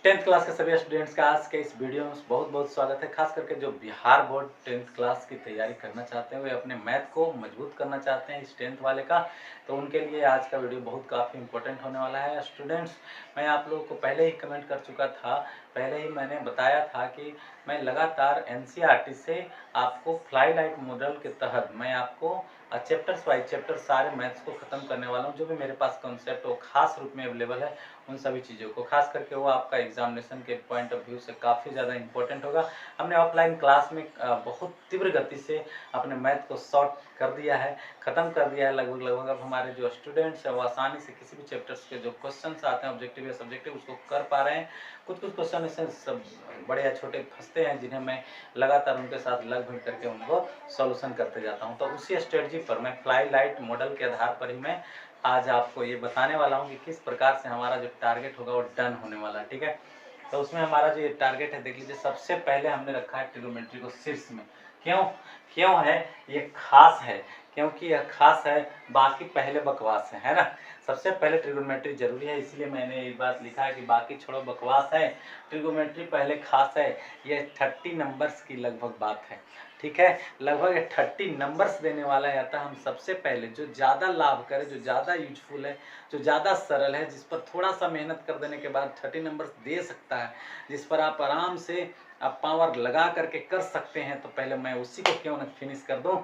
10th class के सभी students का आज के इस वीडियो में बहुत बहुत स्वागत है। खास करके जो बिहार बोर्ड 10th क्लास की तैयारी करना चाहते हैं, वे अपने मैथ को मजबूत करना चाहते हैं इस 10th वाले का, तो उनके लिए आज का वीडियो बहुत काफ़ी इंपॉर्टेंट होने वाला है। स्टूडेंट्स, मैं आप लोगों को पहले ही कमेंट कर चुका था, पहले ही मैंने बताया था कि मैं लगातार एनसीईआरटी से आपको फ्लाई लाइट मॉडल के तहत मैं आपको चैप्टर्स वाइज चैप्टर सारे मैथ्स को ख़त्म करने वाला हूँ। जो भी मेरे पास कॉन्सेप्ट वो खास रूप में अवेलेबल है, उन सभी चीज़ों को, खास करके वो आपका एग्जामिनेशन के पॉइंट ऑफ व्यू से काफ़ी ज़्यादा इंपॉर्टेंट होगा। हमने ऑफलाइन क्लास में बहुत तीव्र गति से अपने मैथ को शॉर्ट कर दिया है, ख़त्म कर दिया है लगभग। अब हमारे जो स्टूडेंट्स हैं वो आसानी से किसी भी चैप्टर्स के जो क्वेश्चन आते हैं ऑब्जेक्टिव या सब्जेक्टिव उसको कर पा रहे हैं। कुछ क्वेश्चन ऐसे सब बड़े या छोटे फंसते हैं जिन्हें मैं लगातार उनके साथ लग भिड़ करके उनको सॉल्यूशन करते जाता हूं। तो उसी स्ट्रेटजी पर मैं फ्लाई लाइट मॉडल के आधार पर ही मैं आज आपको ये बताने वाला हूं कि किस प्रकार से हमारा जो टारगेट होगा वो डन होने वाला है। ठीक है, तो उसमें हमारा जो ये टारगेट है, देख लीजिए, सबसे पहले हमने रखा है ट्रिग्नोमेट्री को शीर्ष में। क्यों है ये खास है? क्योंकि यह खास है, बाकी पहले बकवास है ना। सबसे पहले ट्रिग्नोमेट्री जरूरी है, इसलिए मैंने ये बात लिखा है कि बाकी छोड़ो बकवास है, ट्रिग्नोमेट्री पहले खास है। ये 30 नंबर्स की लगभग बात है, ठीक है, लगभग 30 नंबर्स देने वाला है। अतः हम सबसे पहले जो ज़्यादा लाभ करे, जो ज़्यादा यूजफुल है, जो ज़्यादा सरल है, जिस पर थोड़ा सा मेहनत कर देने के बाद 30 नंबर्स दे सकता है, जिस पर आप आराम से आप पावर लगा करके कर सकते हैं, तो पहले मैं उसी को क्यों न फिनिश कर दूं,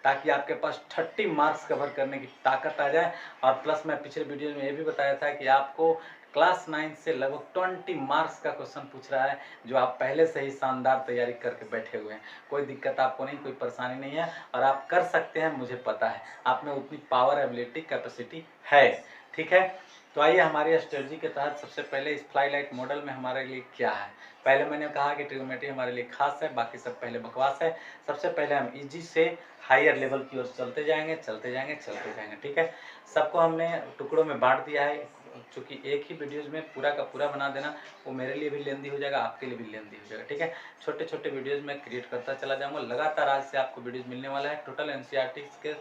ताकि आपके पास 30 मार्क्स कवर करने की ताकत आ जाए। और प्लस मैं पिछले वीडियो में ये भी बताया था कि आपको क्लास 9 से लगभग 20 मार्क्स का क्वेश्चन पूछ रहा है, जो आप पहले से ही शानदार तैयारी करके बैठे हुए हैं। कोई दिक्कत आपको नहीं, कोई परेशानी नहीं है, और आप कर सकते हैं, मुझे पता है आप में उतनी पावर, एबिलिटी, कैपेसिटी है। ठीक है, तो आइए हमारी स्ट्रेटजी के तहत सबसे पहले इस फ्लाई लाइट मॉडल में हमारे लिए क्या है। पहले मैंने कहा कि ट्रिग्नोमेट्री हमारे लिए खास है, बाकी सब पहले बकवास है। सबसे पहले हम इजी से हायर लेवल की ओर चलते जाएंगे। ठीक है, सबको हमने टुकड़ों में बांट दिया है, चूँकि एक ही वीडियोज़ में पूरा का पूरा बना देना वो मेरे लिए भी लेंदी हो जाएगा, आपके लिए भी लेंदी हो जाएगा। ठीक है, छोटे छोटे वीडियोज़ में क्रिएट करता चला जाऊँगा। लगातार आज से आपको वीडियोज़ मिलने वाला है। टोटल एनसीईआरटी के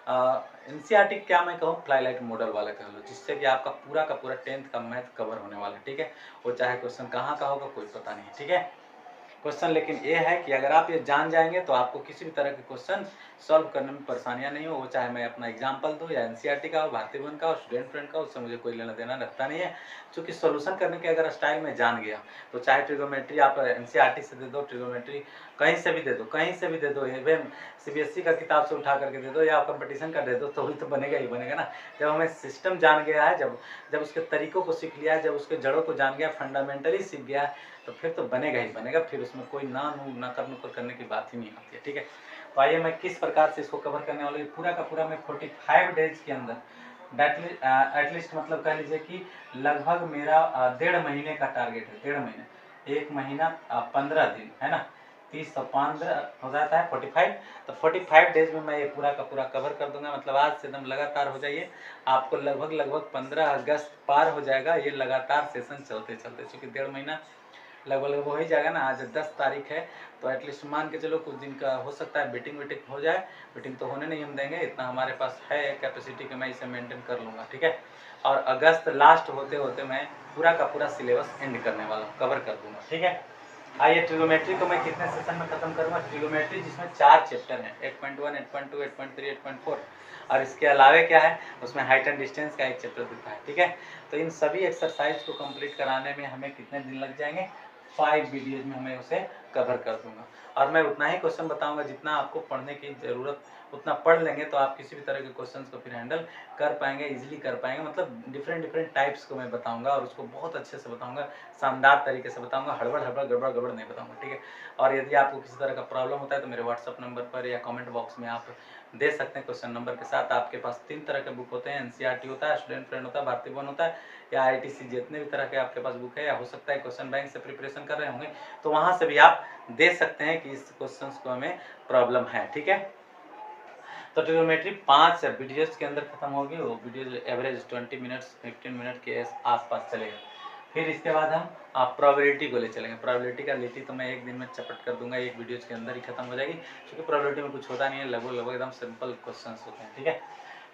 एनसीईआरटी क्या मैं कहूँ, फ्लाई लाइट मॉडल वाला कह लो, जिससे कि आपका पूरा का पूरा 10th का मैथ कवर होने वाला है। ठीक है, वो चाहे क्वेश्चन कहाँ का होगा कोई पता नहीं। ठीक है, क्वेश्चन लेकिन ये है कि अगर आप ये जान जाएंगे तो आपको किसी भी तरह के क्वेश्चन सॉल्व करने में परेशानियां नहीं हो। वो चाहे मैं अपना एग्जांपल दूं या एनसीईआरटी का हो, भारतीय भवन का हो, स्टूडेंट फ्रेंड का, उससे मुझे कोई लेना देना रखता नहीं है। क्योंकि सॉल्यूशन करने के अगर स्टाइल में जान गया तो चाहे ट्रिग्नोमेट्री आप एनसीईआरटी से दे दो, ट्रिग्नोमेट्री कहीं से भी दे दो, इवन सीबीएसई का किताब से उठा करके दे दो या कंपटीशन का दे दो, तो वही तो बनेगा ही बनेगा ना। जब हमें सिस्टम जान गया है, जब उसके तरीकों को सीख लिया है, जब उसके जड़ों को जान गया, फंडामेंटली सीख गया है, तो फिर तो बनेगा ही बनेगा। फिर उसमें कोई ना कर करने की बात ही नहीं आती है। ठीक है, तो आइए मैं किस प्रकार से इसको कवर करने वाला हूँ। पूरा का पूरा मैं 45 डेज के अंदर एटलीस्ट मतलब कह लीजिए कि लगभग मेरा 1.5 महीने का टारगेट है। 1.5 महीने, 1 महीना 15 दिन है ना, 30 तो 15 हो जाता है 45। तो 45 डेज में मैं ये पूरा का पूरा कवर कर दूंगा। मतलब आज से एकदम लगातार हो जाइए, आपको लगभग 15 अगस्त पार हो जाएगा ये लगातार सेशन चलते चलते, चूँकि 1.5 महीना लगभग हो ही जाएगा ना। आज 10 तारीख है, तो एटलीस्ट मान के चलो कुछ दिन का हो सकता है मीटिंग हो जाए। मीटिंग तो होने नहीं हम देंगे, इतना हमारे पास है कैपेसिटी कि मैं इसे मेंटेन कर लूँगा। ठीक है, और अगस्त लास्ट होते होते मैं पूरा का पूरा सिलेबस एंड करने वाला हूँ, कवर कर दूँगा। ठीक है, आइए ट्रिग्नोमेट्री को मैं कितने सेशन में खत्म करूँगा। ट्रिग्नोमेट्री जिसमें 4 चैप्टर हैं, 8.1, 8.2, 8.3, 8.4, और इसके अलावे क्या है, उसमें हाइट एंड डिस्टेंस का एक चैप्टर दिखा है। ठीक है, तो इन सभी एक्सरसाइज को कंप्लीट कराने में हमें कितने दिन लग जाएंगे, 5 वीडियोज में हमें उसे कवर कर दूंगा। और मैं उतना ही क्वेश्चन बताऊंगा जितना आपको पढ़ने की ज़रूरत, उतना पढ़ लेंगे तो आप किसी भी तरह के क्वेश्चंस को फिर हैंडल कर पाएंगे, इजीली कर पाएंगे। मतलब डिफरेंट टाइप्स को मैं बताऊंगा और उसको बहुत अच्छे से बताऊंगा, शानदार तरीके से बताऊंगा, हड़बड़ गड़बड़ नहीं बताऊंगा। ठीक है, और यदि आपको किसी तरह का प्रॉब्लम होता है तो मेरे व्हाट्सअप नंबर पर या कमेंट बॉक्स में आप दे सकते हैं क्वेश्चन नंबर के साथ। आपके पास 3 तरह के बुक होते हैं, एनसीईआरटी होता है, स्टूडेंट फ्रेंड होता है, भारतीय भवन होता है, या आईटीसी, जितने भी तरह के आपके पास बुक है, या हो सकता है क्वेश्चन बैंक से प्रिपरेशन कर रहे होंगे तो वहाँ से भी आप दे सकते हैं कि इस क्वेश्चन को हमें प्रॉब्लम है। ठीक है, तो ट्रिग्नोमेट्री 5 वीडियोज के अंदर खत्म होगी। वो वीडियो एवरेज 20 मिनट्स 15 मिनट के आसपास चलेगा। फिर इसके बाद हम आप प्रोबेबिलिटी को ले चलेंगे। प्रोबेबिलिटी का लेती तो मैं एक दिन में चपट कर दूंगा, एक वीडियोज के अंदर ही खत्म हो जाएगी, क्योंकि प्रोबेबिलिटी में कुछ होता नहीं है, लगभग एकदम सिंपल क्वेश्चन होते हैं। ठीक है,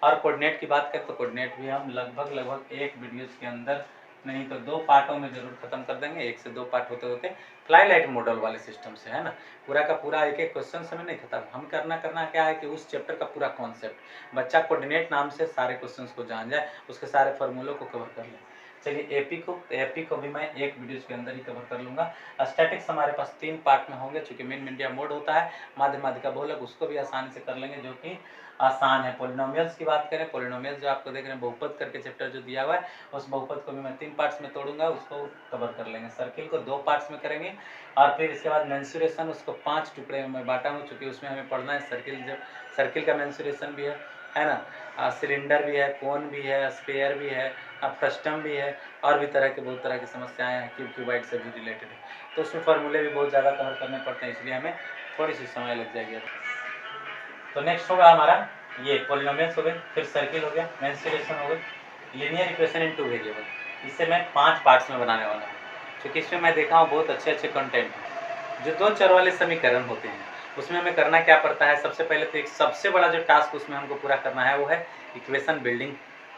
और कोऑर्डिनेट की बात करें तो कोऑर्डिनेट भी हम लगभग एक वीडियोज के अंदर नहीं तो 2 पार्टों में जरूर खत्म कर देंगे। 1 से 2 पार्ट होते होते फ्लाई लाइट मॉडल वाले सिस्टम से, है ना। पूरा का पूरा एक एक क्वेश्चन से में नहीं खत्म, हम करना क्या है कि उस चैप्टर का पूरा कॉन्सेप्ट बच्चा कोऑर्डिनेट नाम से सारे क्वेश्चंस को जान जाए, उसके सारे फार्मूलों को कवर कर ले। चलिए एपी को भी मैं एक वीडियो के अंदर ही कवर कर लूँगा। स्टैटिक्स हमारे पास 3 पार्ट में होंगे, चूँकि मेन मीडिया मोड होता है, माध्यमाधिका बहुलक उसको भी आसानी से कर लेंगे, जो कि आसान है। पोलिनोमियल्स की बात करें, पोलिनोमियल्स जो आपको देख रहे हैं बहुपद करके चैप्टर जो दिया हुआ है, उस बहुपद को भी मैं 3 पार्ट्स में तोड़ूंगा, उसको कवर कर लेंगे। सर्किल को 2 पार्ट्स में करेंगे और फिर इसके बाद मेंसुरेशन उसको 5 टुकड़े में बांटा हूँ, चूँकि उसमें हमें पढ़ना है सर्किल का मेंसुरेशन भी है ना, सिलेंडर भी है, कोन भी है, स्फीयर भी है, फ्रस्टम भी है, और भी तरह के बहुत तरह की समस्याएं हैं, क्यूबाइड से भी रिलेटेड है। तो उसमें फार्मूले भी बहुत ज़्यादा कवर करने पड़ते हैं, इसलिए हमें थोड़ी सी समय लग जाएगी। तो नेक्स्ट होगा हमारा ये पोलिनोमियल्स हो गए, फिर सर्किल हो गया, मेंसुरेशन हो गई, लीनियर इक्वेशन इन 2 वेरिएबल। इसे मैं 5 पार्ट्स में बनाने वाला हूँ, क्योंकि इसमें मैं देखा हूँ बहुत अच्छे अच्छे कंटेंट हैं। जो 2 चर वाले समीकरण होते हैं उसमें हमें करना क्या पड़ता है, सबसे पहले तो एक सबसे बड़ा जो टास्क उसमें हमको पूरा करना है वो है इक्वेशन बिल्डिंग,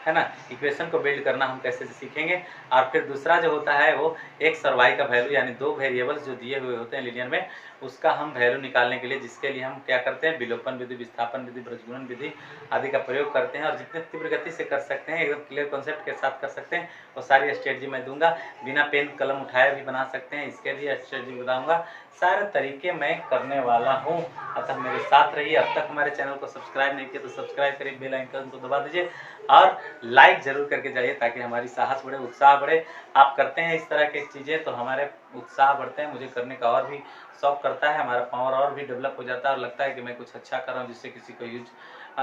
है ना। इक्वेशन को बिल्ड करना हम कैसे सीखेंगे। और फिर दूसरा जो होता है वो एक्स और वाई का वैल्यू, यानी 2 वेरिएबल्स जो दिए हुए होते हैं लीनियर में, उसका हम वैल्यू निकालने के लिए, जिसके लिए हम क्या करते हैं, विलोपन विधि, विस्थापन विधि, ब्रजगुणन विधि आदि का प्रयोग करते हैं। और जितने तीव्र गति से कर सकते हैं, एकदम क्लियर कॉन्सेप्ट के साथ कर सकते हैं, वो सारी स्ट्रेटजी मैं दूंगा। बिना पेन कलम उठाए भी बना सकते हैं, इसके लिए स्ट्रेटजी बताऊंगा। सारे तरीके मैं करने वाला हूँ, अतः मेरे साथ रहिए। अब तक हमारे चैनल को सब्सक्राइब नहीं किया तो सब्सक्राइब करिए, बेल आइकन को दबा दीजिए और लाइक जरूर करके जाइए, ताकि हमारी साहस बढ़े, उत्साह बढ़े। आप करते हैं इस तरह की चीज़ें तो हमारे उत्साह बढ़ते हैं, मुझे करने का और भी शौक करता है, हमारा पावर और भी डेवलप हो जाता है और लगता है कि मैं कुछ अच्छा कर रहा हूँ, जिससे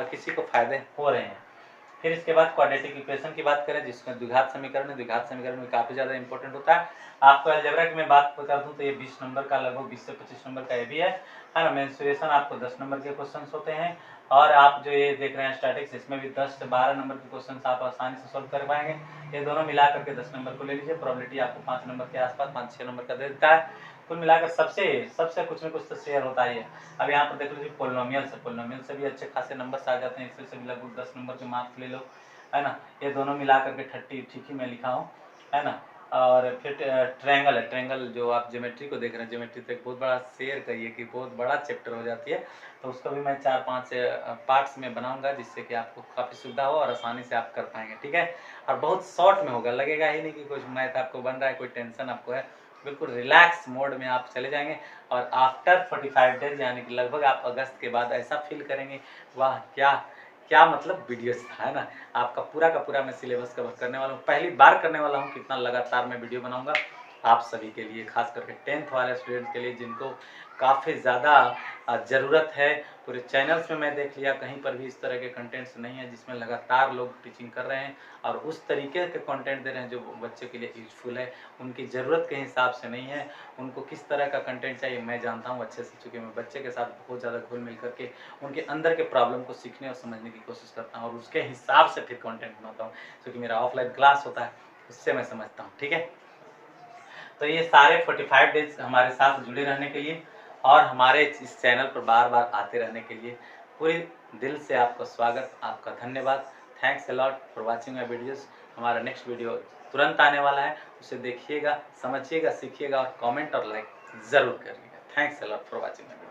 किसी को फायदे हो रहे हैं। फिर इसके बाद क्वाड्रेटिक इक्वेशन की बात करें, जिसमें द्विघात समीकरण है। द्विघात समीकरण में काफ़ी ज़्यादा इंपॉर्टेंट होता है। आपको अलजेब्रा की मैं बात बता दूं तो ये 20 नंबर का, लगभग 20 से 25 नंबर का ये भी है ना। मेंसुरेशन आपको 10 नंबर के क्वेश्चन होते हैं। और आप जो ये देख रहे हैं स्टैटिक्स, इसमें भी 10 से 12 नंबर के क्वेश्चन आप आसानी से सोल्व कर पाएंगे। ये दोनों मिला करके 10 नंबर को ले लीजिए। प्रोबेबिलिटी आपको 5 नंबर के आसपास, 5-6 नंबर का दे देता है। कुल मिलाकर सबसे कुछ न कुछ तो शेयर होता ही है। अब यहाँ पर देख लीजिए पोलिनोमियल से भी अच्छे खासे नंबर आ जाते हैं, इससे भी लगभग 10 नंबर के मार्क्स ले लो, है ना। ये दोनों मिला करके 30 ठीक ही मैं लिखा हूँ, है ना। और फिर ट्रायंगल है, ट्रायंगल जो आप ज्योमेट्री को देख रहे हैं, ज्योमेट्री तो एक बहुत बड़ा शेयर करिए कि बहुत बड़ा चैप्टर हो जाती है। तो उसको भी मैं 4-5 पार्ट्स में बनाऊंगा, जिससे कि आपको काफ़ी सुविधा हो और आसानी से आप कर पाएंगे, ठीक है। और बहुत शॉर्ट में होगा, लगेगा ही नहीं कि कुछ मैथ आपको बन रहा है, कोई टेंशन आपको है। बिल्कुल रिलैक्स मोड में आप चले जाएंगे और आफ्टर 45 डेज, यानी कि लगभग आप अगस्त के बाद ऐसा फील करेंगे, वाह क्या मतलब वीडियोस था, है ना। आपका पूरा का पूरा मैं सिलेबस कवर करने वाला हूँ, पहली बार करने वाला हूँ। कितना लगातार मैं वीडियो बनाऊंगा आप सभी के लिए, खास करके 10th वाले स्टूडेंट्स के लिए, जिनको काफ़ी ज़्यादा ज़रूरत है। पूरे चैनल्स में मैं देख लिया, कहीं पर भी इस तरह के कंटेंट्स नहीं है जिसमें लगातार लोग टीचिंग कर रहे हैं और उस तरीके के कंटेंट दे रहे हैं जो बच्चे के लिए यूजफुल है, उनकी ज़रूरत के हिसाब से नहीं है। उनको किस तरह का कंटेंट चाहिए मैं जानता हूँ अच्छे से, चूँकि मैं बच्चे के साथ बहुत ज़्यादा घुल मिल करके उनके अंदर के प्रॉब्लम को सीखने और समझने की कोशिश करता हूँ और उसके हिसाब से फिर कंटेंट बनाता हूँ, क्योंकि मेरा ऑफलाइन क्लास होता है, उससे मैं समझता हूँ, ठीक है। तो ये सारे 45 डेज हमारे साथ जुड़े रहने के लिए और हमारे इस चैनल पर बार बार आते रहने के लिए पूरे दिल से आपका स्वागत, आपका धन्यवाद। Thanks a lot for watching my videos. हमारा नेक्स्ट वीडियो तुरंत आने वाला है, उसे देखिएगा, समझिएगा, सीखिएगा और कमेंट और लाइक ज़रूर करिएगा। Thanks a lot for watching my video.